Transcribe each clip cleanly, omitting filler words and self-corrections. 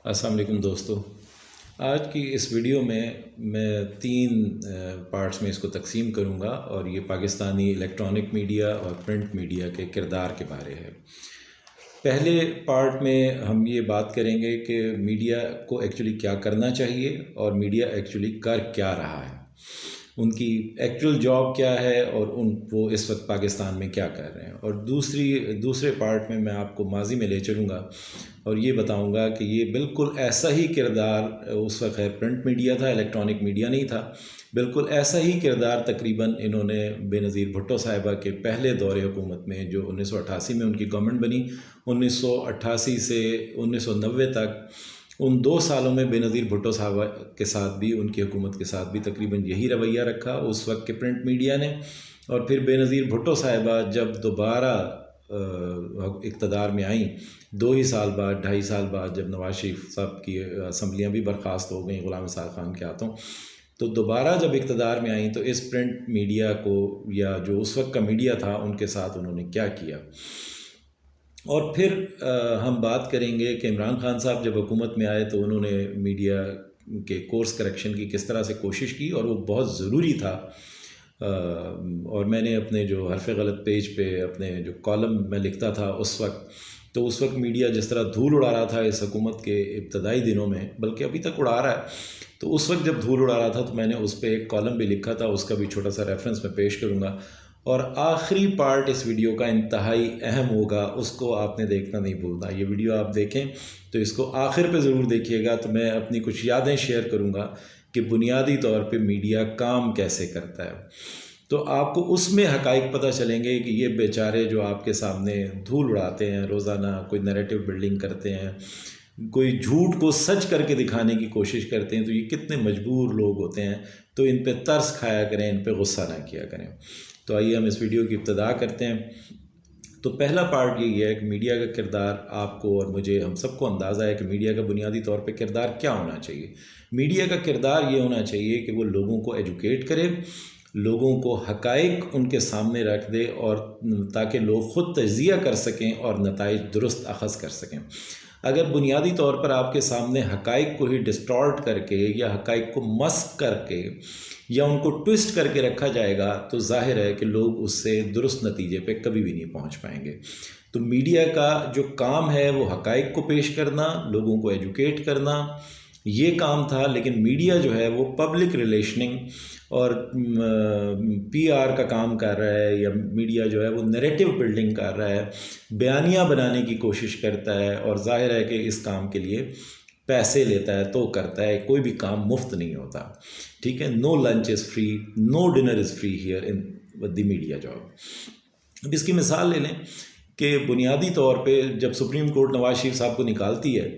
अस्सलाम वालेकुम दोस्तों। आज की इस वीडियो में मैं तीन पार्ट्स में इसको तकसीम करूंगा और ये पाकिस्तानी इलेक्ट्रॉनिक मीडिया और प्रिंट मीडिया के किरदार के बारे है। पहले पार्ट में हम ये बात करेंगे कि मीडिया को एक्चुअली क्या करना चाहिए और मीडिया एक्चुअली कर क्या रहा है, उनकी एक्चुअल जॉब क्या है और वो इस वक्त पाकिस्तान में क्या कर रहे हैं। और दूसरे पार्ट में मैं आपको माजी में ले चलूँगा और ये बताऊंगा कि ये बिल्कुल ऐसा ही किरदार, उस वक्त खैर प्रिंट मीडिया था, इलेक्ट्रॉनिक मीडिया नहीं था, बिल्कुल ऐसा ही किरदार तकरीबन इन्होंने बेनज़ीर भुट्टो साहिबा के पहले दौरे हुकूमत में, जो 1988 में उनकी गवर्नमेंट बनी, 1988 से 1990 तक, उन 2 सालों में बेनज़ीर भुट्टो साहब के साथ भी, उनकी हुकूमत के साथ भी तकरीबन यही रवैया रखा उस वक्त के प्रिंट मीडिया ने। और फिर बेनज़ीर भुट्टो साहिबा जब दोबारा इक़्तिदार में आई, 2 ही साल बाद, 2.5 साल बाद, जब नवाज शरीफ साहब की असम्बलियाँ भी बर्खास्त हो गई ग़ुलाम रसाल ख़ान के हाथों, तो दोबारा जब इक़्तिदार में आई तो इस प्रिंट मीडिया को, या जो उस वक्त का मीडिया था, उनके साथ उन्होंने क्या किया। और फिर हम बात करेंगे कि इमरान खान साहब जब हुकूमत में आए तो उन्होंने मीडिया के कोर्स करेक्शन की किस तरह से कोशिश की, और वो बहुत ज़रूरी था। और मैंने अपने जो हरफ गलत पेज पे अपने जो कॉलम में लिखता था उस वक्त, तो उस वक्त मीडिया जिस तरह धूल उड़ा रहा था इस हुकूमत के इब्तदाई दिनों में, बल्कि अभी तक उड़ा रहा है, तो उस वक्त जब धूल उड़ा रहा था तो मैंने उस पर एक कॉलम भी लिखा था, उसका भी छोटा सा रेफरेंस मैं पेश करूँगा। और आखिरी पार्ट इस वीडियो का इंतहाई अहम होगा, उसको आपने देखना नहीं भूलना। ये वीडियो आप देखें तो इसको आखिर पे ज़रूर देखिएगा, तो मैं अपनी कुछ यादें शेयर करूँगा कि बुनियादी तौर पे मीडिया काम कैसे करता है। तो आपको उसमें हकाइक पता चलेंगे कि ये बेचारे जो आपके सामने धूल उड़ाते हैं रोज़ाना, कोई नैरेटिव बिल्डिंग करते हैं, कोई झूठ को सच करके दिखाने की कोशिश करते हैं, तो ये कितने मजबूर लोग होते हैं। तो इन पे तरस खाया करें, इन पे गुस्सा ना किया करें। तो आइए हम इस वीडियो की इब्तिदा करते हैं। तो पहला पार्ट ये है कि मीडिया का किरदार, आपको और मुझे, हम सबको अंदाज़ा है कि मीडिया का बुनियादी तौर पे किरदार क्या होना चाहिए। मीडिया का किरदार ये होना चाहिए कि वो लोगों को एजुकेट करे, लोगों को हकाइक उनके सामने रख दे, और ताकि लोग ख़ुद तज्ज़िया कर सकें और नताइज दुरुस्त अखज़ कर सकें। अगर बुनियादी तौर पर आपके सामने हकाइक को ही डिस्टॉर्ट करके या हकाइक को मस्क करके या उनको ट्विस्ट करके रखा जाएगा, तो जाहिर है कि लोग उससे दुरुस्त नतीजे पे कभी भी नहीं पहुंच पाएंगे। तो मीडिया का जो काम है वो हकाइक को पेश करना, लोगों को एजुकेट करना, ये काम था। लेकिन मीडिया जो है वो पब्लिक रिलेशनिंग और पीआर का काम कर रहा है, या मीडिया जो है वो नैरेटिव बिल्डिंग कर रहा है, बयानियाँ बनाने की कोशिश करता है, और जाहिर है कि इस काम के लिए पैसे लेता है तो करता है। कोई भी काम मुफ्त नहीं होता, ठीक है। No lunch is free, no dinner is free here in the media job. अब इसकी मिसाल ले लें कि बुनियादी तौर पे जब सुप्रीम कोर्ट नवाज शरीफ साहब को निकालती है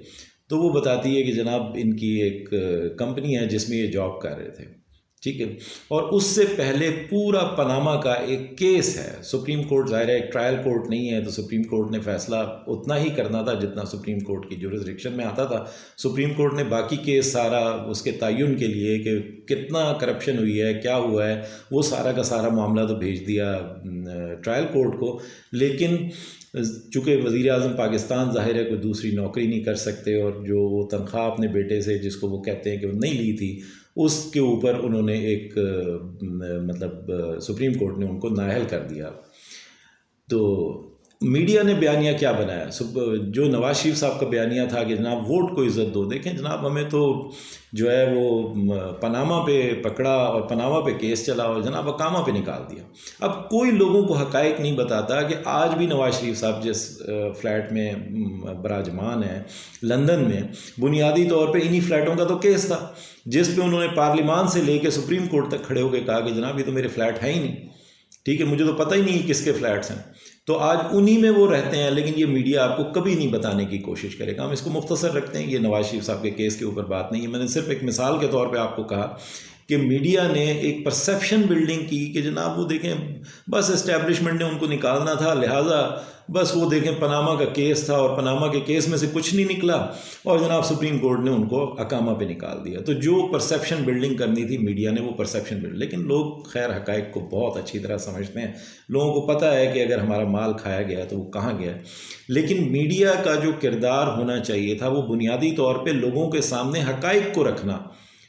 तो वो बताती है कि जनाब इनकी एक कंपनी है जिसमें ये जॉब कर रहे थे, ठीक है। और उससे पहले पूरा पनामा का एक केस है। सुप्रीम कोर्ट ज़ाहिर है एक ट्रायल कोर्ट नहीं है, तो सुप्रीम कोर्ट ने फैसला उतना ही करना था जितना सुप्रीम कोर्ट की जुरिसडिक्शन में आता था। सुप्रीम कोर्ट ने बाकी केस सारा उसके तयन के लिए कि कितना करप्शन हुई है, क्या हुआ है, वो सारा का सारा मामला तो भेज दिया ट्रायल कोर्ट को। लेकिन चूँकि वज़ीर आज़म पाकिस्तान ज़ाहिर है कोई दूसरी नौकरी नहीं कर सकते, और जो वो तनख्वाह अपने बेटे से, जिसको वो कहते हैं कि वो नहीं ली थी, उसके ऊपर उन्होंने एक मतलब सुप्रीम कोर्ट ने उनको नाअहल कर दिया। तो मीडिया ने बयानिया क्या बनाया, जो नवाज शरीफ साहब का बयानिया था कि जनाब वोट को इज़्ज़त दो। देखें जनाब, हमें तो जो है वो पनामा पे पकड़ा और पनामा पे केस चला और जनाब अकामा पे निकाल दिया। अब कोई लोगों को हकाइक नहीं बताता कि आज भी नवाज शरीफ साहब जिस फ्लैट में बराजमान है लंदन में, बुनियादी तौर पे इन्हीं फ्लैटों का तो केस था, जिस पे उन्होंने पार्लिमान से लेकर सुप्रीम कोर्ट तक खड़े होकर कहा कि जनाब ये तो मेरे फ्लैट है ही नहीं, ठीक है, मुझे तो पता ही नहीं किसके फ्लैट्स हैं। तो आज उन्हीं में वो रहते हैं, लेकिन ये मीडिया आपको कभी नहीं बताने की कोशिश करेगा। हम इसको मुख्तसर रखते हैं, ये नवाज शरीफ साहब के केस के ऊपर बात नहीं है। मैंने सिर्फ एक मिसाल के तौर पे आपको कहा कि मीडिया ने एक परसेप्शन बिल्डिंग की कि जनाब वो देखें बस इस्टेब्लिशमेंट ने उनको निकालना था, लिहाजा बस वो देखें पनामा का केस था और पनामा के केस में से कुछ नहीं निकला और जनाब सुप्रीम कोर्ट ने उनको अकामा पे निकाल दिया। तो जो परसेप्शन बिल्डिंग करनी थी मीडिया ने वो परसेप्शन बिल्ड, लेकिन लोग खैर हकायक को बहुत अच्छी तरह समझते हैं। लोगों को पता है कि अगर हमारा माल खाया गया तो वो कहाँ गया। लेकिन मीडिया का जो किरदार होना चाहिए था वो बुनियादी तौर पर लोगों के सामने हकायक को रखना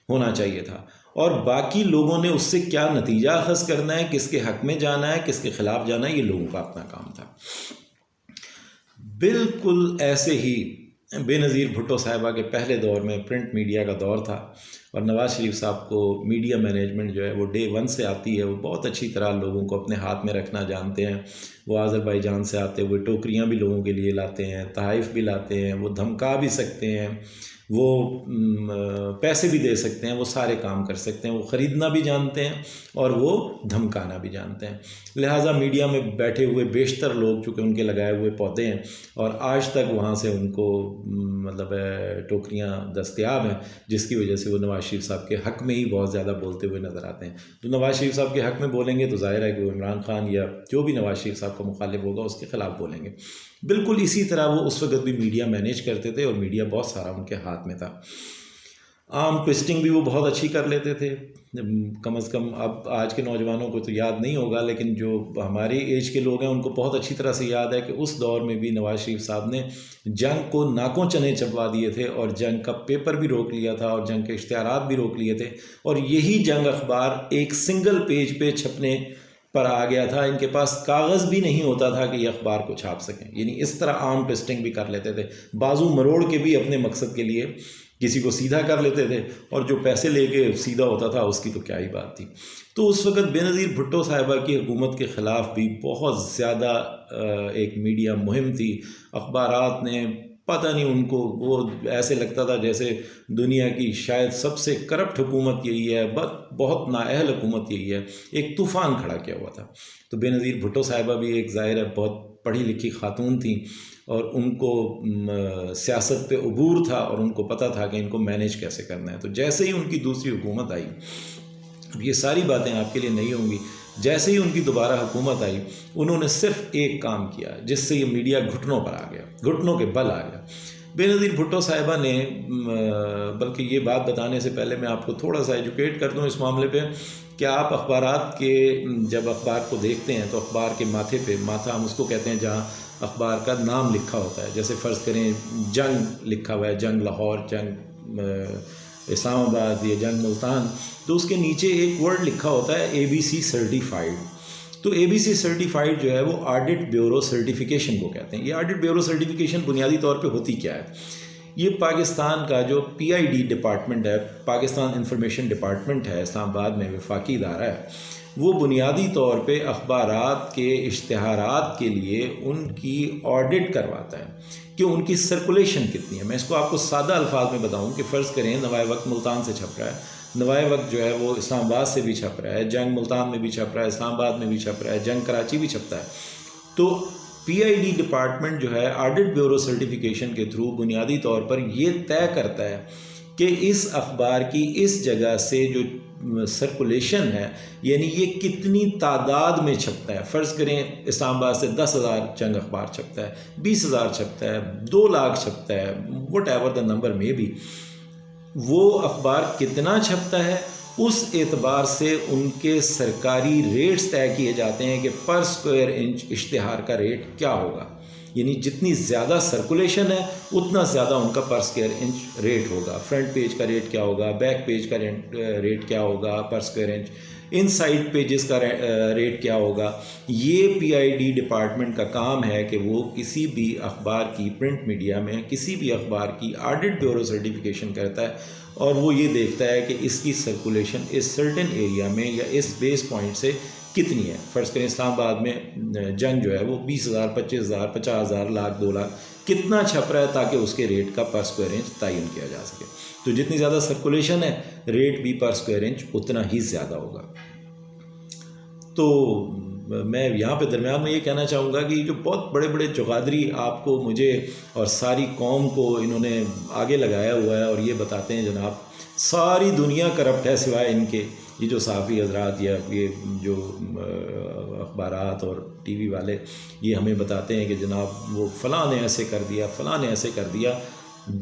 होना चाहिए था, और बाकी लोगों ने उससे क्या नतीजा अखज़ करना है, किसके हक में जाना है, किसके खिलाफ जाना है, ये लोगों का अपना काम था। बिल्कुल ऐसे ही बेनज़ीर भुट्टो साहिबा के पहले दौर में प्रिंट मीडिया का दौर था और नवाज़ शरीफ साहब को मीडिया मैनेजमेंट जो है वो डे वन से आती है। वो बहुत अच्छी तरह लोगों को अपने हाथ में रखना जानते हैं। वो आज़रबाईजान से आते हुए टोकरियाँ भी लोगों के लिए लाते हैं, तहाइफ भी लाते हैं, वो धमका भी सकते हैं, वो पैसे भी दे सकते हैं, वो सारे काम कर सकते हैं, वो ख़रीदना भी जानते हैं और वो धमकाना भी जानते हैं। लिहाजा मीडिया में बैठे हुए बेशतर लोग चूँकि उनके लगाए हुए पौधे हैं और आज तक वहाँ से उनको मतलब टोकरियाँ दस्तयाब हैं, जिसकी वजह से वो नवाज़ शरीफ साहब के हक़ में ही बहुत ज़्यादा बोलते हुए नज़र आते हैं। तो नवाज़ शरीफ साहब के हक़ में बोलेंगे तो ज़ाहिर है कि वो इमरान खान या जो भी नवाज़ शरीफ साहब का मुखालिफ होगा उसके ख़िलाफ़ बोलेंगे। बिल्कुल इसी तरह वो उस वक्त भी मीडिया मैनेज करते थे और मीडिया बहुत सारा उनके हाथ में था। आर्म ट्विस्टिंग भी वो बहुत अच्छी कर लेते थे। कम अज़ कम अब आज के नौजवानों को तो याद नहीं होगा, लेकिन जो हमारी एज के लोग हैं उनको बहुत अच्छी तरह से याद है कि उस दौर में भी नवाज़ शरीफ साहब ने जंग को नाकों चने चबवा दिए थे और जंग का पेपर भी रोक लिया था और जंग के इश्तिहारात भी रोक लिए थे। और यही जंग अखबार एक सिंगल पेज पे छपने पर आ गया था। इनके पास कागज़ भी नहीं होता था कि ये अखबार को छाप सकें। यानी इस तरह आर्म ट्विस्टिंग भी कर लेते थे, बाजू मरोड़ के भी अपने मकसद के लिए किसी को सीधा कर लेते थे, और जो पैसे लेके सीधा होता था उसकी तो क्या ही बात थी। तो उस वक़्त बेनज़ीर भुट्टो साहिबा की हुकूमत के ख़िलाफ़ भी बहुत ज़्यादा एक मीडिया मुहिम थी। अखबारात ने पता नहीं उनको वो ऐसे लगता था जैसे दुनिया की शायद सबसे करप्ट हुकूमत यही है, बहुत नाअहल हुकूमत यही है। एक तूफ़ान खड़ा किया हुआ था। तो बेनज़ीर भुट्टो साहिबा भी एक ज़ाहिर है बहुत पढ़ी लिखी खातून थी और उनको सियासत पे उबूर था और उनको पता था कि इनको मैनेज कैसे करना है। तो जैसे ही उनकी दूसरी हुकूमत आई, ये सारी बातें आपके लिए नहीं होंगी, जैसे ही उनकी दोबारा हुकूमत आई उन्होंने सिर्फ एक काम किया जिससे ये मीडिया घुटनों पर आ गया, घुटनों के बल आ गया। बेनज़ीर भुट्टो साहिबा ने बल्कि ये बात बताने से पहले मैं आपको थोड़ा सा एजुकेट कर दूँ इस मामले पे कि आप अखबारात के जब अखबार को देखते हैं तो अखबार के माथे पे, माथा हम उसको कहते हैं जहाँ अखबार का नाम लिखा होता है, जैसे फ़र्ज़ करें जंग लिखा हुआ है, जंग लाहौर, जंग इस्लामाबाद या जंग मुल्तान, तो उसके नीचे एक वर्ड लिखा होता है ABC सर्टिफाइड। तो ABC सर्टिफाइड जो है वो ऑडिट ब्यूरो सर्टिफिकेशन को कहते हैं। ये ऑडिट ब्यूरो सर्टिफिकेशन बुनियादी तौर पे होती क्या है? ये पाकिस्तान का जो PID डिपार्टमेंट है, पाकिस्तान इंफॉर्मेशन डिपार्टमेंट है, इस्लामाबाद में वफाकी इदारा है, वो बुनियादी तौर पे अखबारात के इश्तिहारात के लिए उनकी ऑडिट करवाता है कि उनकी सर्कुलेशन कितनी है। मैं इसको आपको सादा अल्फाज में बताऊं कि फ़र्ज़ करें नवाए वक्त मुल्तान से छप रहा है, नवाए वक्त जो है वो इस्लामाबाद से भी छप रहा है, जंग मुल्तान में भी छप रहा है, इस्लामाबाद में भी छप रहा है, जंग कराची भी छपता है। तो PID डिपार्टमेंट जो है ऑडिट ब्यूरो सर्टिफिकेशन के थ्रू बुनियादी तौर पर ये तय करता है कि इस अखबार की इस जगह से जो सर्कुलेशन है, यानी ये कितनी तादाद में छपता है। फ़र्ज़ करें इस्लामाबाद से 10,000 जंग अखबार छपता है, 20,000 छपता है, 2 लाख छपता है, वट एवर द नंबर में भी, वो अखबार कितना छपता है उस एतबार से उनके सरकारी रेट्स तय किए जाते हैं कि पर स्क्वायर इंच इश्तिहार का रेट क्या होगा। यानी जितनी ज़्यादा सर्कुलेशन है उतना ज़्यादा उनका पर स्क्वायर इंच रेट होगा। फ्रंट पेज का रेट क्या होगा, बैक पेज का रेट क्या होगा पर स्क्वायर इंच, इन साइड पेजेस का रेट क्या होगा। ये PID डिपार्टमेंट का काम है कि वो किसी भी अखबार की, प्रिंट मीडिया में किसी भी अखबार की ऑडिट ब्यूरो सर्टिफिकेशन करता है और वो ये देखता है कि इसकी सर्कुलेशन इस सर्टेन एरिया में या इस बेस पॉइंट से कितनी है। फ़र्ज़ करें इस्लामाबाद में जंग जो है वो 20,000, 25,000, 50,000, लाख, 2 लाख कितना छप रहा है ताकि उसके रेट का पर स्क्वायर इंच तयन किया जा सके। तो जितनी ज़्यादा सर्कुलेशन है रेट भी पर स्क्वायर इंच उतना ही ज़्यादा होगा। तो मैं यहाँ पे दरमियान में ये कहना चाहूँगा कि जो बहुत बड़े बड़े चौगादरी आपको, मुझे और सारी कौम को इन्होंने आगे लगाया हुआ है और ये बताते हैं जनाब सारी दुनिया करप्ट है सिवाय इनके। ये जो सहाफ़ी हजरात या ये जो अखबारात और टीवी वाले ये हमें बताते हैं कि जनाब वो फ़लाँ ने ऐसे कर दिया, फ़लाँ ने ऐसे कर दिया।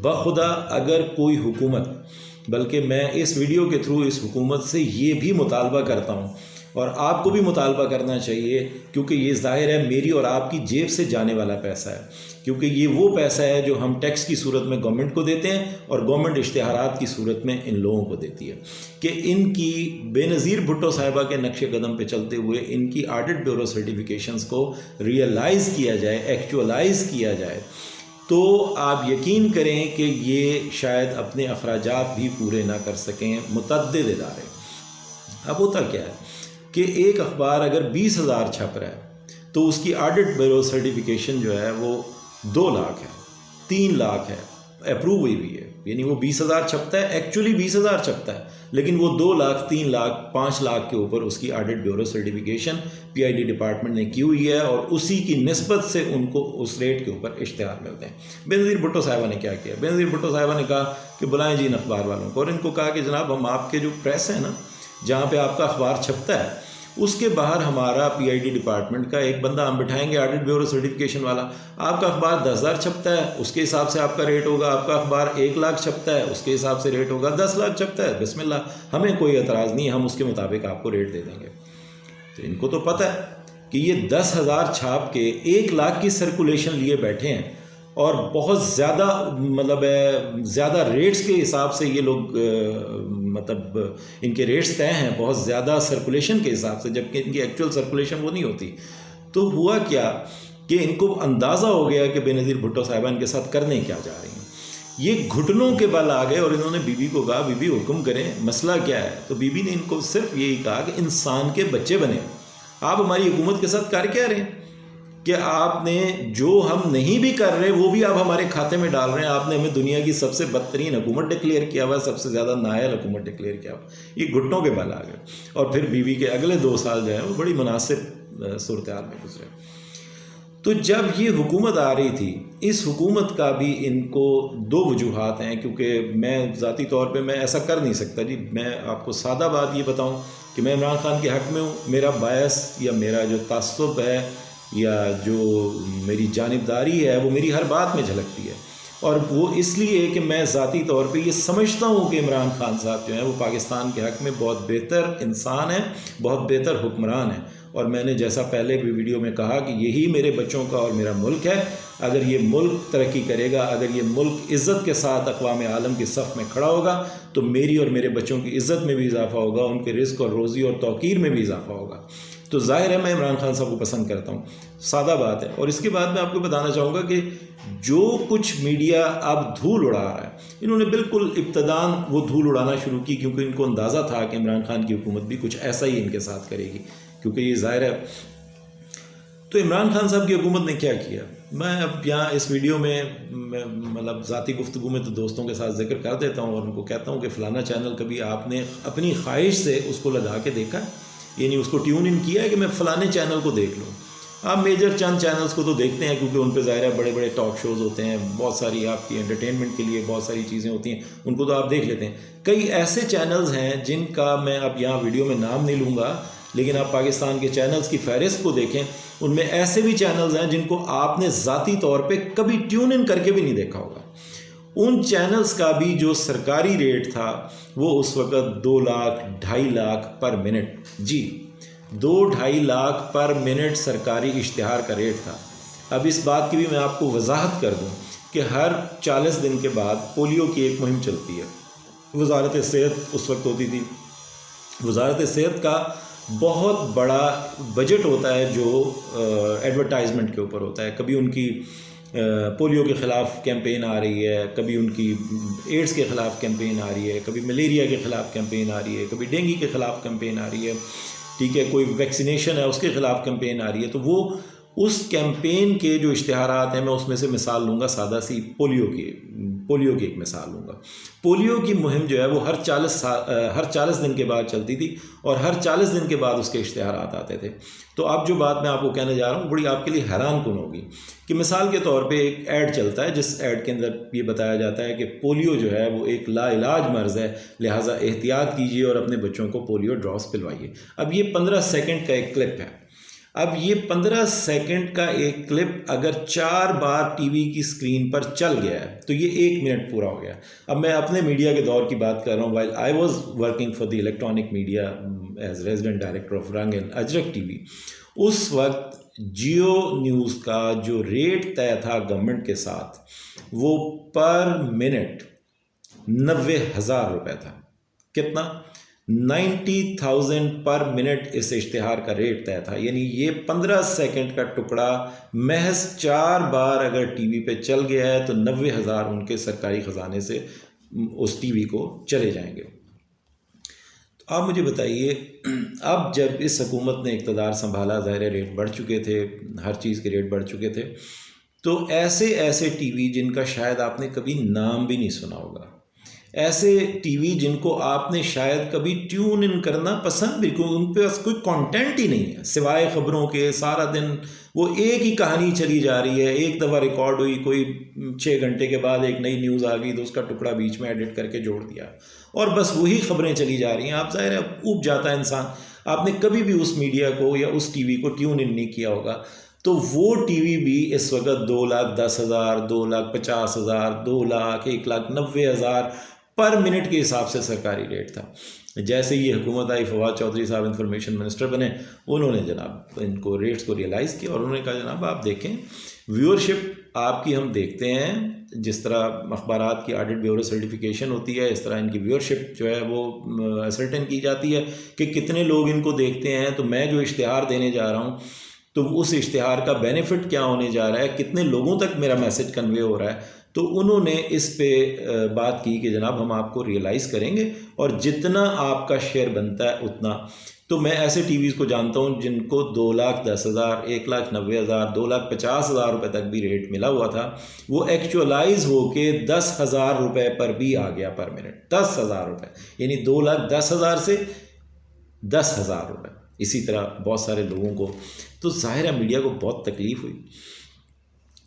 बखुदा अगर कोई हुकूमत, बल्कि मैं इस वीडियो के थ्रू इस हुकूमत से ये भी मुतालबा करता हूँ और आपको भी मुतालबा करना चाहिए, क्योंकि ये ज़ाहिर है मेरी और आपकी जेब से जाने वाला पैसा है, क्योंकि ये वो पैसा है जो हम टैक्स की सूरत में गवर्नमेंट को देते हैं और गवर्नमेंट इश्तिहारात की सूरत में इन लोगों को देती है कि इनकी बेनज़ीर भुट्टो साहिबा के नक्शे कदम पे चलते हुए इनकी ऑडिट ब्यूरो सर्टिफिकेशंस को रियलाइज़ किया जाए, एक्चुअलाइज़ किया जाए, तो आप यकीन करें कि ये शायद अपने अखराजात भी पूरे ना कर सकें मुतअद्दिद इदारे। अब होता क्या है कि एक अखबार अगर 20,000 छप रहा है तो उसकी ऑडिट ब्यूरो सर्टिफिकेशन जो है वो 2 लाख है, 3 लाख है, अप्रूव हुई हुई है, यानी वो 20,000 छपता है, एक्चुअली 20,000 छपता है, लेकिन वो 2 लाख, 3 लाख, 5 लाख के ऊपर उसकी audit bureau certification PID department ने की हुई है और उसी की निस्बत से उनको उस रेट के ऊपर इश्तिहार मिलते हैं। बेनज़ीर भुट्टो साहिबा ने क्या किया? बेनज़ीर भुट्टो साहिबा ने कहा कि बुलाएं जी इन अखबार वालों को और इनको कहा कि जनाब हम आपके जो प्रेस है ना, जहाँ पे आपका अखबार छपता है, उसके बाहर हमारा PID डिपार्टमेंट का एक बंदा हम बिठाएंगे ऑडिट ब्यूरो सर्टिफिकेशन वाला। आपका अखबार 10,000 छपता है, उसके हिसाब से आपका रेट होगा। आपका अखबार 1 लाख छपता है, उसके हिसाब से रेट होगा। 10 लाख छपता है, बिस्मिल्लाह, हमें कोई एतराज़ नहीं, हम उसके मुताबिक आपको रेट दे देंगे। तो इनको तो पता है कि ये 10,000 छाप के 1 लाख की सर्कुलेशन लिए बैठे हैं और बहुत ज़्यादा मतलब ज़्यादा रेट्स के हिसाब से ये लोग मतलब इनके रेट्स तय हैं बहुत ज़्यादा सर्कुलेशन के हिसाब से, जबकि इनकी एक्चुअल सर्कुलेशन वो नहीं होती। तो हुआ क्या कि इनको अंदाज़ा हो गया कि बेनज़ीर भुट्टो साहिबा इनके साथ करने क्या जा रही हैं। ये घुटनों के बल आ गए और इन्होंने बीबी को कहा, बीबी हुक्म करें, मसला क्या है? तो बीबी ने इनको सिर्फ यही कहा कि इंसान के बच्चे बने, आप हमारी हुकूमत के साथ कर क्या रहे हैं कि आपने जो हम नहीं भी कर रहे वो भी आप हमारे खाते में डाल रहे हैं। आपने हमें दुनिया की सबसे बदतरीन हुकूमत डिक्लेयर किया हुआ, सबसे ज़्यादा नाअहल हुकूमत डिक्लेयर किया हुआ। ये घुटनों के बल आ गए और फिर बीवी के अगले 2 साल जो है वो बड़ी मुनासिब सूरत हाल में गुजरे। तो जब ये हुकूमत आ रही थी, इस हुकूमत का भी इनको 2 वजूहात हैं, क्योंकि मैं ज़ाती तौर पे मैं ऐसा कर नहीं सकता जी। मैं आपको सादा बात ये बताऊं कि मैं इमरान खान के हक़ में हूँ। मेरा बायस या मेरा जो तासुब है या जो मेरी जानिबदारी है वो मेरी हर बात में झलकती है, और वो इसलिए कि मैं ज़ाती तौर पे ये समझता हूँ कि इमरान खान साहब जो हैं वो पाकिस्तान के हक़ में बहुत बेहतर इंसान हैं, बहुत बेहतर हुक्मरान हैं। और मैंने जैसा पहले भी वीडियो में कहा कि यही मेरे बच्चों का और मेरा मुल्क है। अगर ये मुल्क तरक्की करेगा, अगर ये मुल्क इज़्ज़त के साथ अक़वाम आलम की सफ़ में खड़ा होगा, तो मेरी और मेरे बच्चों की इज़्ज़त में भी इजाफ़ा होगा, उनके रिज़्क़ और रोज़ी और तौक़ीर में भी इजाफ़ा होगा। तो ज़ाहिर है मैं इमरान खान साहब को पसंद करता हूँ, सादा बात है। और इसके बाद मैं आपको बताना चाहूँगा कि जो कुछ मीडिया अब धूल उड़ा रहा है, इन्होंने बिल्कुल इब्तदान वो धूल उड़ाना शुरू की क्योंकि इनको अंदाज़ा था कि इमरान खान की हुकूमत भी कुछ ऐसा ही इनके साथ करेगी, क्योंकि ये ज़ाहिर है। तो इमरान खान साहब की हुकूमत ने क्या किया, मैं अब यहाँ इस वीडियो में मतलब ज़ाती गुफ्तगू में तो दोस्तों के साथ जिक्र कर देता हूँ और उनको कहता हूँ कि फ़लाना चैनल कभी आपने अपनी ख्वाहिश से उसको लगा के देखा, यानी उसको ट्यून इन किया है कि मैं फ़लाने चैनल को देख लूँ। आप मेजर चंद चैनल्स को तो देखते हैं क्योंकि उन पे ज़ाहिर है बड़े बड़े टॉक शोज़ होते हैं, बहुत सारी आपकी एंटरटेनमेंट के लिए बहुत सारी चीज़ें होती हैं, उनको तो आप देख लेते हैं। कई ऐसे चैनल्स हैं जिनका मैं अब यहाँ वीडियो में नाम नहीं लूँगा, लेकिन आप पाकिस्तान के चैनल्स की फहरिस्त को देखें, उनमें ऐसे भी चैनल्स हैं जिनको आपने ज़ाती तौर पे कभी ट्यून इन करके भी नहीं देखा होगा। उन चैनल्स का भी जो सरकारी रेट था वो उस वक़्त 2 लाख 2.5 लाख पर मिनट, जी 2-2.5 लाख पर मिनट सरकारी इश्तिहार का रेट था। अब इस बात की भी मैं आपको वजाहत कर दूं कि हर 40 दिन के बाद पोलियो की एक मुहिम चलती है। वजारत सेहत उस वक्त होती थी। वजारत सेहत का बहुत बड़ा बजट होता है जो एडवर्टाइजमेंट के ऊपर होता है। कभी उनकी पोलियो के ख़िलाफ़ कैंपेन आ रही है, कभी उनकी एड्स के ख़िलाफ़ कैंपेन आ रही है, कभी मलेरिया के ख़िलाफ़ कैंपेन आ रही है, कभी डेंगू के ख़िलाफ़ कैंपेन आ रही है, ठीक है, कोई वैक्सीनेशन है उसके ख़िलाफ़ कैंपेन आ रही है। तो वो उस कैंपेन के जो इश्तिहारात हैं, मैं उसमें से मिसाल लूँगा सादा सी पोलियो पोलियो की एक मिसाल लूँगा। पोलियो की मुहिम जो है वो हर 40 दिन के बाद चलती थी और हर 40 दिन के बाद उसके इश्तिहारात आते थे। तो अब जो बात मैं आपको कहने जा रहा हूँ बड़ी आपके लिए हैरान कुन होगी कि मिसाल के तौर पे एक ऐड चलता है जिस ऐड के अंदर ये बताया जाता है कि पोलियो जो है वो एक लाइलाज मर्ज़ है, लिहाजा एहतियात कीजिए और अपने बच्चों को पोलियो ड्रॉप्स पिलवाइए। अब ये 15 सेकंड का एक क्लिप है। अब ये 15 सेकंड का एक क्लिप अगर 4 बार टीवी की स्क्रीन पर चल गया है तो ये 1 मिनट पूरा हो गया। अब मैं अपने मीडिया के दौर की बात कर रहा हूँ। While I was working for the electronic media as resident director of Rang and Ajrak TV, उस वक्त जियो न्यूज़ का जो रेट तय था गवर्नमेंट के साथ वो पर मिनट 90,000 रुपये था। कितना? 90,000 पर मिनट इस इश्तिहार का रेट तय था। यानी ये 15 सेकंड का टुकड़ा महज 4 बार अगर टीवी पे चल गया है तो 90,000 उनके सरकारी ख़जाने से उस टीवी को चले जाएंगे। तो आप मुझे बताइए, अब जब इस हुकूमत ने इक़्तिदार संभाला, ज़ाहिर रेट बढ़ चुके थे, हर चीज़ के रेट बढ़ चुके थे, तो ऐसे टीवी जिनका शायद आपने कभी नाम भी नहीं सुना होगा, ऐसे टीवी जिनको आपने शायद कभी ट्यून इन करना पसंद भी, उन पर कोई कंटेंट ही नहीं है सिवाय ख़बरों के। सारा दिन वो एक ही कहानी चली जा रही है, एक दफ़ा रिकॉर्ड हुई, कोई 6 घंटे के बाद एक नई न्यूज़ आ गई तो उसका टुकड़ा बीच में एडिट करके जोड़ दिया और बस वही ख़बरें चली जा रही हैं। आप ज़ाहिर है ऊब जाता है इंसान। आपने कभी भी उस मीडिया को या उस टीवी को ट्यून इन नहीं किया होगा। तो वो टीवी भी इस वक्त 2,10,000, 2,50,000, 2,00,000, 1,90,000 पर मिनट के हिसाब से सरकारी रेट था। जैसे ये हुकूमत आई, फवाद चौधरी साहब इंफॉर्मेशन मिनिस्टर बने, उन्होंने जनाब इनको रेट्स को रियलाइज़ किया और उन्होंने कहा जनाब आप देखें व्यूअरशिप आपकी हम देखते हैं, जिस तरह अखबारात की ऑडिट ब्यूरो सर्टिफिकेशन होती है इस तरह इनकी व्यूअरशिप जो है वो असर्टेन की जाती है कि कितने लोग इनको देखते हैं। तो मैं जो इश्तिहार देने जा रहा हूँ तो उस इश्तिहार का बेनिफिट क्या होने जा रहा है, कितने लोगों तक मेरा मैसेज कन्वे हो रहा है। तो उन्होंने इस पे बात की कि जनाब हम आपको रियलाइज़ करेंगे और जितना आपका शेयर बनता है उतना। तो मैं ऐसे टीवीज़ को जानता हूँ जिनको 2,10,000, 1,90,000, 2,50,000 रुपये तक भी रेट मिला हुआ था, वो एक्चुअलाइज होके 10,000 रुपये पर भी आ गया पर मिनट। 10,000 रुपये, यानी 2,10,000 से 10,000 रुपये। इसी तरह बहुत सारे लोगों को, तो ज़ाहिर है मीडिया को बहुत तकलीफ़ हुई।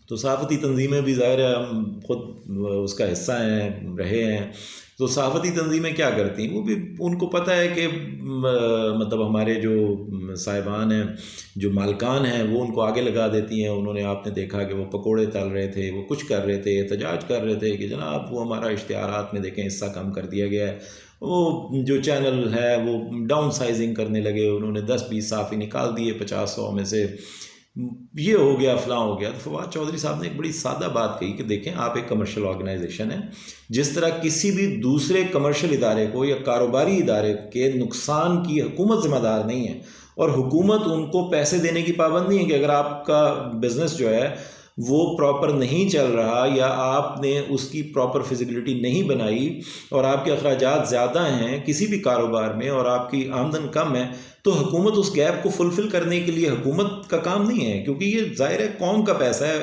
तो सहाफ़ती तंजीमें भी ज़ाहिर है हम खुद उसका हिस्सा हैं, रहे हैं। तो सहाफ़ती तंजीमें क्या करती हैं, वो भी उनको पता है कि मतलब हमारे जो साहिबान हैं, जो मालकान हैं, वो उनको आगे लगा देती हैं। उन्होंने आपने देखा कि वो पकोड़े तल रहे थे, वो कुछ कर रहे थे, एहतजाज कर रहे थे कि जनाब वो हमारा इश्तिहारात में देखें हिस्सा कम कर दिया गया है। वो जो चैनल है वो डाउन साइजिंग करने लगे, उन्होंने 10-20 साफ़ी निकाल दिए 50-100 में से, ये हो गया फलां हो गया। तो फवाद चौधरी साहब ने एक बड़ी सादा बात कही कि देखें आप एक कमर्शियल ऑर्गेनाइजेशन है, जिस तरह किसी भी दूसरे कमर्शियल इदारे को या कारोबारी इदारे के नुकसान की हुकूमत ज़िम्मेदार नहीं है और हुकूमत उनको पैसे देने की पाबंद नहीं है कि अगर आपका बिज़नेस जो है वो प्रॉपर नहीं चल रहा या आपने उसकी प्रॉपर फिजिबिलिटी नहीं बनाई और आपके अखराजात ज़्यादा हैं किसी भी कारोबार में और आपकी आमदन कम है, तो हुकूमत उस गैप को फुलफ़िल करने के लिए हुकूमत का काम नहीं है, क्योंकि ये ज़ाहिर है कौम का पैसा है,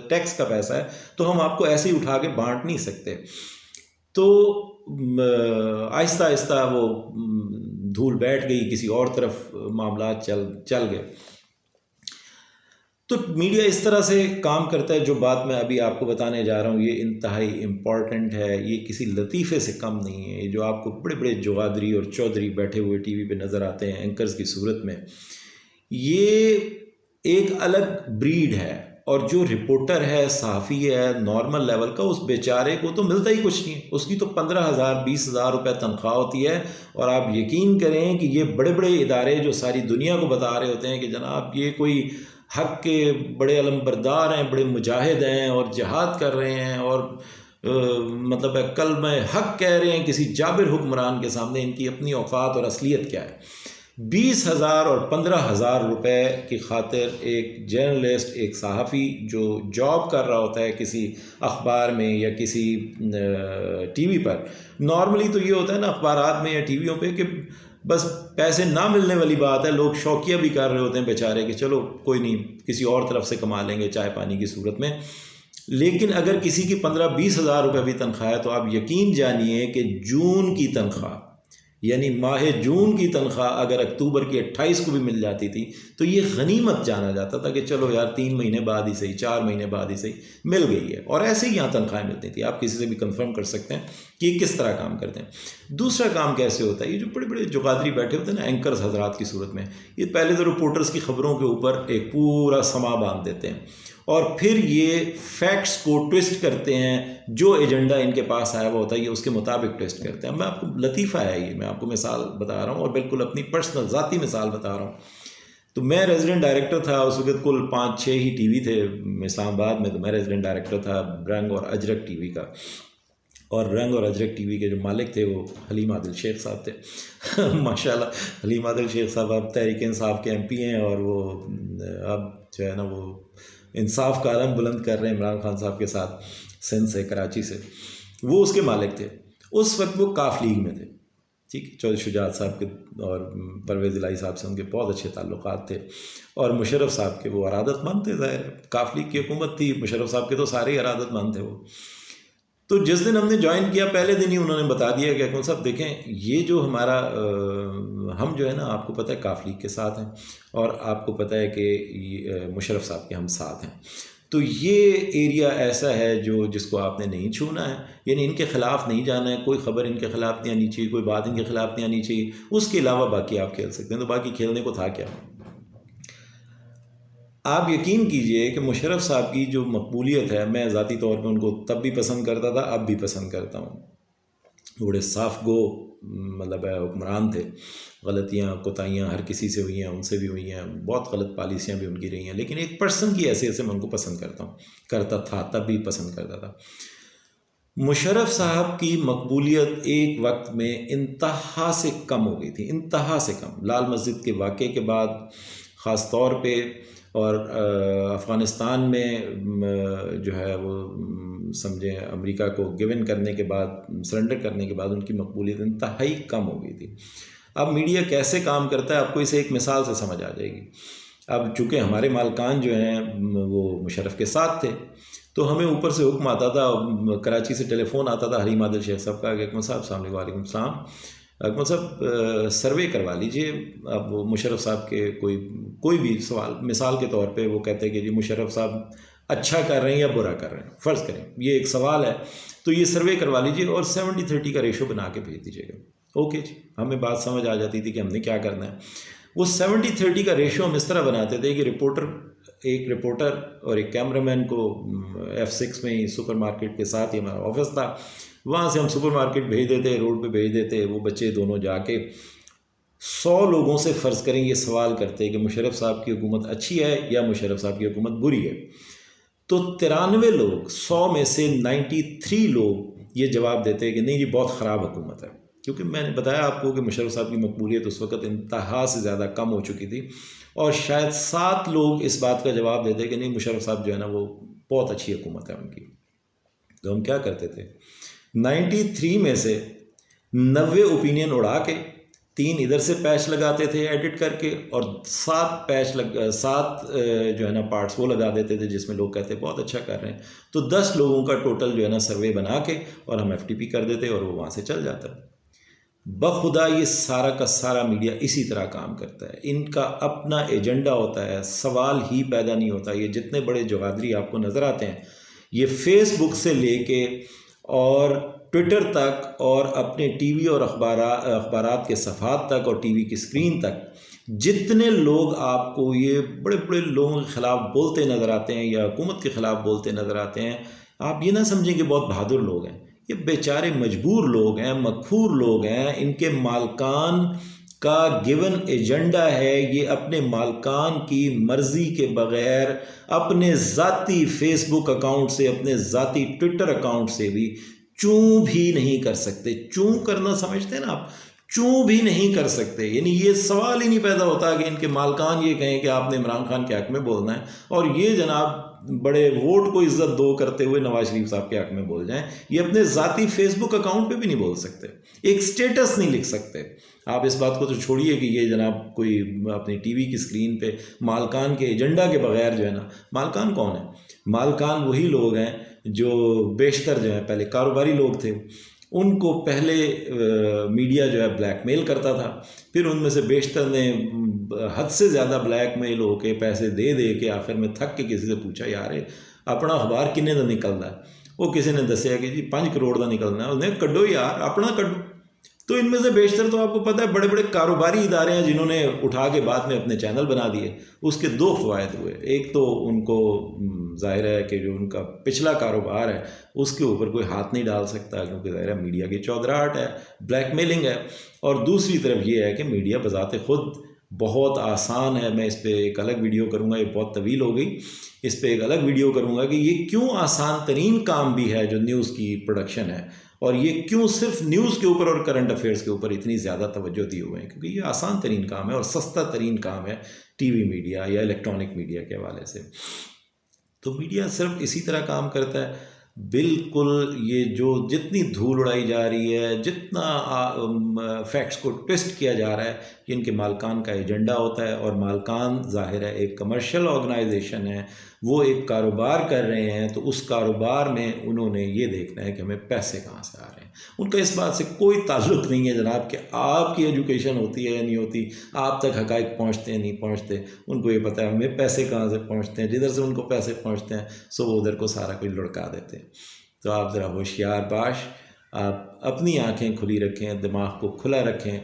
टैक्स का पैसा है, तो हम आपको ऐसे ही उठा के बांट नहीं सकते। तो आहिस्ता आहिस्ता वो धूल बैठ गई, किसी और तरफ मामला चल गए। तो मीडिया इस तरह से काम करता है। जो बात मैं अभी आपको बताने जा रहा हूँ ये इंतहाई इम्पॉर्टेंट है, ये किसी लतीफ़े से कम नहीं है। ये जो आपको बड़े बड़े जवादरी और चौधरी बैठे हुए टीवी पे नज़र आते हैं एंकर्स की सूरत में, ये एक अलग ब्रीड है। और जो रिपोर्टर है, सहाफ़ी है नॉर्मल लेवल का, उस बेचारे को तो मिलता ही कुछ नहीं है। उसकी तो 15,000 20,000 रुपये तनख्वाह होती है। और आप यकीन करें कि ये बड़े बड़े इदारे जो सारी दुनिया को बता रहे होते हैं कि जनाब ये कोई हक़ के बड़े अलमबरदार हैं, बड़े मुजाहिद हैं और जिहाद कर रहे हैं और मतलब कलमे हक़ कह रहे हैं किसी जाबिर हुक्मरान के सामने, इनकी अपनी औकात और असलियत क्या है। 20,000 और 15,000 रुपये की खातिर एक जर्नलिस्ट, एक सहाफ़ी जो जॉब कर रहा होता है किसी अखबार में या किसी टीवी पर, नॉर्मली तो ये होता है ना अखबारात में या टीवियों पे कि बस पैसे ना मिलने वाली बात है, लोग शौकिया भी कर रहे होते हैं बेचारे कि चलो कोई नहीं किसी और तरफ से कमा लेंगे चाय पानी की सूरत में। लेकिन अगर किसी की 15-20 हज़ार रुपये भी तनख्वाह है तो आप यकीन जानिए कि जून की तनख्वाह यानी माह जून की तनख्वाह अगर अक्टूबर की 28 को भी मिल जाती थी तो ये गनीमत जाना जाता था कि चलो यार 3 महीने बाद ही सही, 4 महीने बाद ही सही मिल गई है। और ऐसे ही यहाँ तनख्वाहें मिलती थी। आप किसी से भी कंफर्म कर सकते हैं कि ये किस तरह काम करते हैं। दूसरा काम कैसे होता है, ये जो बड़े बड़े जुगादरी बैठे होते हैं ना एंकर्स हजरात की सूरत में, ये पहले तो रिपोर्टर्स की खबरों के ऊपर एक पूरा समा बांध देते हैं और फिर ये फैक्ट्स को ट्विस्ट करते हैं, जो एजेंडा इनके पास आया हुआ होता है ये उसके मुताबिक ट्विस्ट करते हैं। मैं आपको लतीफ़ा है ये, मैं आपको मिसाल बता रहा हूँ और बिल्कुल अपनी पर्सनल ज़ाती मिसाल बता रहा हूँ। तो मैं रेजिडेंट डायरेक्टर था उस वक्त, कुल 5-6 ही टीवी थे इस्लामाबाद में, तो मैं रेजिडेंट डायरेक्टर था रंग और अजरक टीवी का। और रंग और अजरक टीवी के जो मालिक थे वो हलीम आदिल शेख साहब थे माशाल्लाह हलीम आदिल शेख साहब अब तहरीक इंसाफ के एमपी हैं और वो अब जो है ना वो इंसाफ का आलम बुलंद कर रहे हैं इमरान खान साहब के साथ, सिंध से, कराची से। वो उसके मालिक थे। उस वक्त वो काफ लीग में थे, ठीक है। चौधरी शुजात साहब के और परवेज़ इलाही साहब से उनके बहुत अच्छे ताल्लुकात थे और मुशर्रफ साहब के वो अरादतमंद थे। ज़ाहिर काफ लीग की हुकूमत थी, मुशर्रफ साहब के तो सारे ही अरादतमंद थे वो। तो जिस दिन हमने ज्वाइन किया पहले दिन ही उन्होंने बता दिया कि अकमल साहब देखें ये जो हमारा हम जो है ना, आपको पता है काफ लीग के साथ हैं और आपको पता है कि मुशर्रफ साहब के हम साथ हैं, तो ये एरिया ऐसा है जो जिसको आपने नहीं छूना है, यानी इनके ख़िलाफ़ नहीं जाना है, कोई ख़बर इनके ख़िलाफ़ नहीं आनी चाहिए, कोई बात इनके ख़िलाफ़ नहीं आनी चाहिए, उसके अलावा बाकी आप खेल सकते हैं। तो बाकी खेलने को था क्या। आप यकीन कीजिए कि मुशर्रफ साहब की जो मकबूलियत है, मैं ज़ाती तौर पे उनको तब भी पसंद करता था, अब भी पसंद करता हूँ। बड़े साफ गो मतलब हुक्मरान थे। गलतियाँ कोताहियाँ हर किसी से हुई हैं, उनसे भी हुई हैं, बहुत गलत पॉलिसियाँ भी उनकी रही हैं, लेकिन एक पर्सन की हैसियत से मैं उनको पसंद करता था, तब भी पसंद करता था। मुशर्रफ साहब की मकबूलियत एक वक्त में इंतहा से कम हो गई थी, इंतहा से कम। लाल मस्जिद के वाक़े के बाद ख़ास तौर पे और अफ़गानिस्तान में जो है वो समझें अमेरिका को गिवन करने के बाद, सरेंडर करने के बाद उनकी मकबूलियत इंतहाई कम हो गई थी। अब मीडिया कैसे काम करता है आपको इसे एक मिसाल से समझ आ जाएगी। अब चूँकि हमारे मालकान जो हैं वो मुशर्रफ के साथ थे, तो हमें ऊपर से हुक्म आता था, कराची से टेलीफोन आता था हलीम आदिल शेख साहब का कि अकमल साहब अस्सलाम वालेकुम सलाम, अकमल साहब सर्वे करवा लीजिए। अब वो मुशर्रफ साहब के कोई भी सवाल, मिसाल के तौर पे वो कहते हैं कि जी मुशर्रफ साहब अच्छा कर रहे हैं या बुरा कर रहे हैं, फ़र्ज़ करें ये एक सवाल है, तो ये सर्वे करवा लीजिए और 70-30 का रेशो बना के भेज दीजिएगा। ओके जी, हमें बात समझ आ जाती थी कि हमने क्या करना है। वो 70-30 का रेशो हम इस तरह बनाते थे कि एक रिपोर्टर और एक कैमरामैन को F6 में ही सुपरमार्केट के साथ ही हमारा ऑफिस था, वहाँ से हम सुपरमार्केट भेज देते, रोड पे भेज देते। वो बच्चे दोनों जाके 100 लोगों से फ़र्ज़ करें ये सवाल करते कि मुशर्रफ साहब की हुकूमत अच्छी है या मुशर्रफ साहब की हुकूमत बुरी है, तो 93 लोग 100 में से 93 लोग ये जवाब देते कि नहीं जी बहुत ख़राब हुकूमत है। क्योंकि मैंने बताया आपको कि मुशर्रफ साहब की मकबूलियत उस वक़्त इंतहा से ज़्यादा कम हो चुकी थी और शायद 7 लोग इस बात का जवाब देते कि नहीं मुशर्रफ साहब जो है ना वो बहुत अच्छी हुकूमत है उनकी। तो हम क्या करते थे, 93 में से 90 ओपिनियन उड़ा के 3 इधर से पैच लगाते थे एडिट करके और 7 जो है ना पार्ट्स वो लगा देते थे जिसमें लोग कहते बहुत अच्छा कर रहे हैं। तो 10 लोगों का टोटल जो है ना सर्वे बना के और हम FTP कर देते और वो वहाँ से चल जाता। बखुदा ये सारा का सारा मीडिया इसी तरह काम करता है। इनका अपना एजेंडा होता है, सवाल ही पैदा नहीं होता। ये जितने बड़े जगादरी आपको नज़र आते हैं, ये फेसबुक से लेके और ट्विटर तक और अपने टीवी और अखबारात के सफ़ात तक और टीवी की स्क्रीन तक जितने लोग आपको ये बड़े बड़े लोगों के ख़िलाफ़ बोलते नज़र आते हैं या हुकूमत के ख़िलाफ़ बोलते नज़र आते हैं, आप ये ना समझें कि बहुत बहादुर लोग हैं। ये बेचारे मजबूर लोग हैं, मखूर लोग हैं। इनके मालकान का गिवन एजेंडा है, ये अपने मालकान की मर्ज़ी के बग़ैर अपने ज़ाती फेसबुक अकाउंट से, अपने ज़ाती ट्विटर अकाउंट से भी चूं भी नहीं कर सकते। चूं करना समझते हैं ना आप, चूं भी नहीं कर सकते। यानी ये सवाल ही नहीं पैदा होता कि इनके मालकान ये कहें कि आपने इमरान खान के हक़ में बोलना है और ये जनाब बड़े वोट को इज्जत दो करते हुए नवाज शरीफ साहब के हक़ में बोल जाएं। ये अपने ज़ाती फेसबुक अकाउंट पे भी नहीं बोल सकते, एक स्टेटस नहीं लिख सकते। आप इस बात को तो छोड़िए कि ये जनाब कोई अपनी टीवी की स्क्रीन पे मालकान के एजेंडा के बगैर जो है ना, मालकान कौन है? मालकान वही लोग हैं जो बेशतर जो हैं पहले कारोबारी लोग थे, उनको पहले मीडिया जो है ब्लैकमेल करता था, फिर उनमें से बेशतर ने हद से ज़्यादा ब्लैकमेल होके पैसे दे दे के आखिर में थक के किसी से पूछा, यार अपना अखबार किन्ने का निकलता है? वो किसी ने दसिया कि जी 5 करोड़ का निकलना है। उन्हें कड्डो यार, अपना कड्डो। तो इनमें से बेशतर तो आपको पता है बड़े बड़े कारोबारी इदारे हैं जिन्होंने उठा के बाद में अपने चैनल बना दिए। उसके दो फ़वायद हुए, एक तो उनको ज़ाहिर है कि जो उनका पिछला कारोबार है उसके ऊपर कोई हाथ नहीं डाल सकता, क्योंकि ज़ाहिर है मीडिया की चौधराहट है, ब्लैकमेलिंग है। और दूसरी तरफ ये है कि मीडिया बज़ाते खुद बहुत आसान है। मैं इस पर एक अलग वीडियो करूँगा, ये बहुत तवील हो गई, इस पर एक अलग वीडियो करूँगा कि ये क्यों आसान तरीन काम भी है जो न्यूज़ की प्रोडक्शन है, और ये क्यों सिर्फ न्यूज़ के ऊपर और करंट अफेयर्स के ऊपर इतनी ज़्यादा तवज्जो दिए हुए हैं, क्योंकि ये आसान तरीन काम है और सस्ता तरीन काम है टीवी मीडिया या इलेक्ट्रॉनिक मीडिया के हवाले से। तो मीडिया सिर्फ इसी तरह काम करता है। बिल्कुल ये जो जितनी धूल उड़ाई जा रही है, जितना फैक्ट्स को ट्विस्ट किया जा रहा है, कि इनके मालकान का एजेंडा होता है। और मालकान ज़ाहिर है एक कमर्शियल ऑर्गेनाइजेशन है, वो एक कारोबार कर रहे हैं, तो उस कारोबार में उन्होंने ये देखना है कि हमें पैसे कहाँ से आ रहे हैं। उनका इस बात से कोई ताल्लुक़ नहीं है जनाब कि आपकी एजुकेशन होती है या नहीं होती, आप तक हक़ाइक़ पहुँचते हैं नहीं पहुँचते। उनको ये पता है हमें पैसे कहाँ से पहुँचते हैं, जिधर से उनको पैसे पहुँचते हैं सो वो उधर को सारा कुछ लुढ़का देते हैं। तो आप ज़रा होशियार बाश, आप अपनी आँखें खुली रखें, दिमाग को खुला रखें,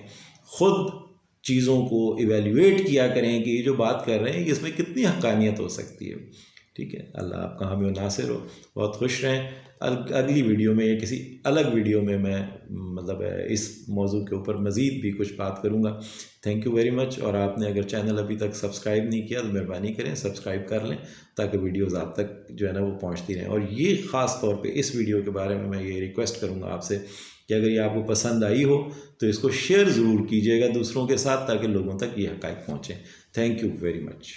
ख़ुद चीज़ों को इवेल्युएट किया करें कि ये जो बात कर रहे हैं कि इसमें कितनी हक़ानियत हो सकती है। ठीक है, अल्लाह आपका हामी व नासिर हो। बहुत खुश रहें। अगली वीडियो में या किसी अलग वीडियो में मैं मतलब इस मौजू के ऊपर मज़ीद भी कुछ बात करूँगा। Thank you very much. और आपने अगर चैनल अभी तक सब्सक्राइब नहीं किया तो मेहरबानी करें सब्सक्राइब कर लें, ताकि वीडियोज़ आप तक जो है ना वो पहुँचती रहें। और ये ख़ास तौर पे इस वीडियो के बारे में मैं ये रिक्वेस्ट करूँगा आपसे कि अगर ये आपको पसंद आई हो तो इसको शेयर ज़रूर कीजिएगा दूसरों के साथ, ताकि लोगों तक ये हक़ाइक़ पहुँचें। Thank you very much.